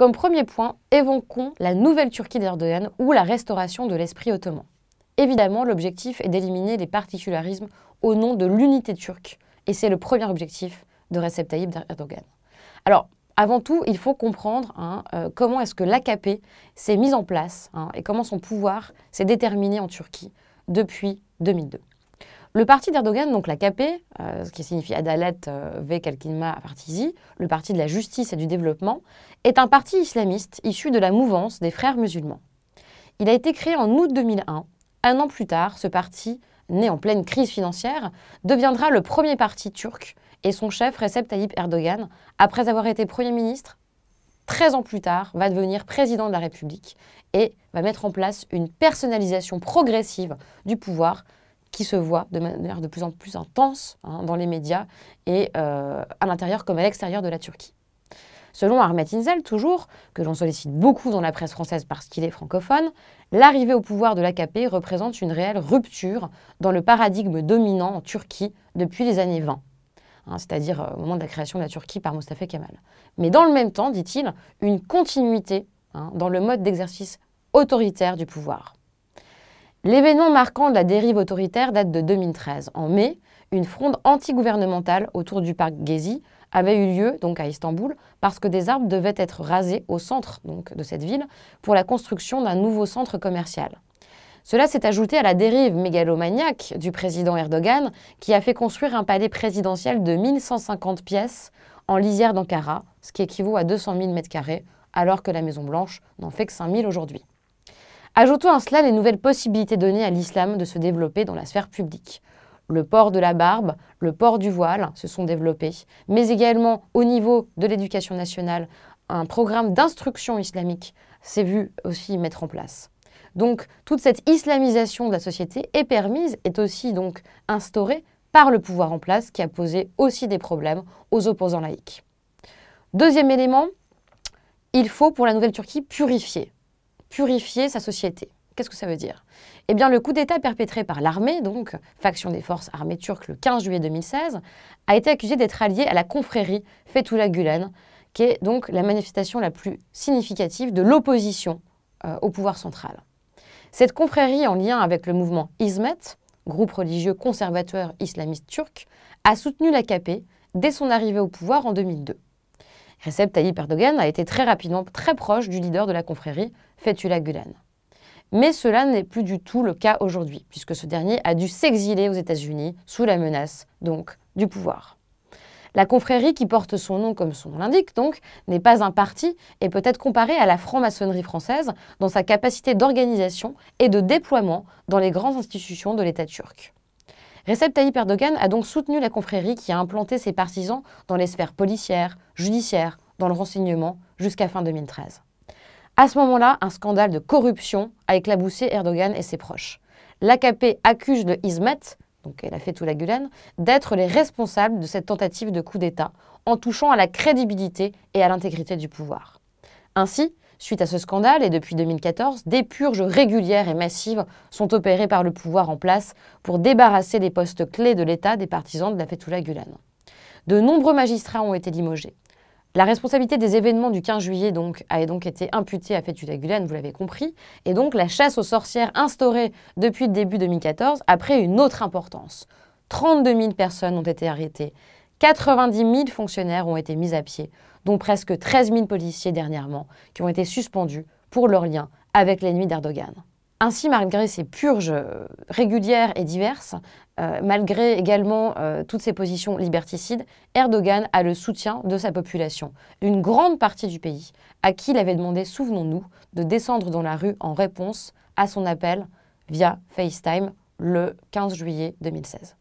Comme premier point, évoquons la nouvelle Turquie d'Erdogan ou la restauration de l'esprit ottoman. Évidemment, l'objectif est d'éliminer les particularismes au nom de l'unité turque, et c'est le premier objectif de Recep Tayyip Erdogan. Alors, avant tout, il faut comprendre comment est-ce que l'AKP s'est mise en place et comment son pouvoir s'est déterminé en Turquie depuis 2002. Le parti d'Erdogan, donc l'AKP, ce qui signifie Adalet ve Kalkınma Partisi, le parti de la justice et du développement, est un parti islamiste issu de la mouvance des frères musulmans. Il a été créé en août 2001. Un an plus tard, ce parti, né en pleine crise financière, deviendra le premier parti turc et son chef, Recep Tayyip Erdogan, après avoir été Premier ministre, 13 ans plus tard, va devenir président de la République et va mettre en place une personnalisation progressive du pouvoir qui se voit de manière de plus en plus intense dans les médias et à l'intérieur comme à l'extérieur de la Turquie. Selon Ahmet İncel, toujours, que l'on sollicite beaucoup dans la presse française parce qu'il est francophone, l'arrivée au pouvoir de l'AKP représente une réelle rupture dans le paradigme dominant en Turquie depuis les années 20, c'est-à-dire au moment de la création de la Turquie par Mustafa Kemal. Mais dans le même temps, dit-il, une continuité dans le mode d'exercice autoritaire du pouvoir. L'événement marquant de la dérive autoritaire date de 2013. En mai, une fronde anti-gouvernementale autour du parc Gezi avait eu lieu donc à Istanbul parce que des arbres devaient être rasés au centre donc, de cette ville pour la construction d'un nouveau centre commercial. Cela s'est ajouté à la dérive mégalomaniaque du président Erdogan qui a fait construire un palais présidentiel de 1150 pièces en lisière d'Ankara, ce qui équivaut à 200 000 m², alors que la Maison-Blanche n'en fait que 5 000 aujourd'hui. Ajoutons à cela les nouvelles possibilités données à l'islam de se développer dans la sphère publique. Le port de la barbe, le port du voile se sont développés, mais également au niveau de l'éducation nationale, un programme d'instruction islamique s'est vu aussi mettre en place. Donc toute cette islamisation de la société est permise, est aussi donc instaurée par le pouvoir en place qui a posé aussi des problèmes aux opposants laïcs. Deuxième élément, il faut pour la nouvelle Turquie purifier sa société. Qu'est-ce que ça veut dire? Eh bien, le coup d'État perpétré par l'armée, donc faction des forces armées turques le 15 juillet 2016, a été accusé d'être allié à la confrérie Fethullah Gülen, qui est donc la manifestation la plus significative de l'opposition au pouvoir central. Cette confrérie, en lien avec le mouvement Hizmet, groupe religieux conservateur islamiste turc, a soutenu l'AKP dès son arrivée au pouvoir en 2002. Recep Tayyip Erdogan a été très rapidement très proche du leader de la confrérie, Fethullah Gülen. Mais cela n'est plus du tout le cas aujourd'hui, puisque ce dernier a dû s'exiler aux États-Unis sous la menace, donc, du pouvoir. La confrérie, qui porte son nom comme son nom l'indique, donc, n'est pas un parti et peut être comparée à la franc-maçonnerie française dans sa capacité d'organisation et de déploiement dans les grandes institutions de l'État turc. Recep Tayyip Erdogan a donc soutenu la confrérie qui a implanté ses partisans dans les sphères policières, judiciaires, dans le renseignement, jusqu'à fin 2013. À ce moment-là, un scandale de corruption a éclaboussé Erdogan et ses proches. L'AKP accuse le Hizmet, donc elle a Fethullah Gülen, d'être les responsables de cette tentative de coup d'État en touchant à la crédibilité et à l'intégrité du pouvoir. Ainsi, suite à ce scandale et depuis 2014, des purges régulières et massives sont opérées par le pouvoir en place pour débarrasser les postes clés de l'État des partisans de la Fethullah Gülen. De nombreux magistrats ont été limogés. La responsabilité des événements du 15 juillet a donc été imputée à Fethullah Gülen, vous l'avez compris, et donc la chasse aux sorcières instaurée depuis le début 2014 a pris une autre importance. 32 000 personnes ont été arrêtées, 90 000 fonctionnaires ont été mis à pied, dont presque 13 000 policiers dernièrement, qui ont été suspendus pour leur lien avec l'ennemi d'Erdogan. Ainsi, malgré ces purges régulières et diverses, malgré également toutes ces positions liberticides, Erdogan a le soutien de sa population, d'une grande partie du pays, à qui il avait demandé, souvenons-nous, de descendre dans la rue en réponse à son appel via FaceTime le 15 juillet 2016.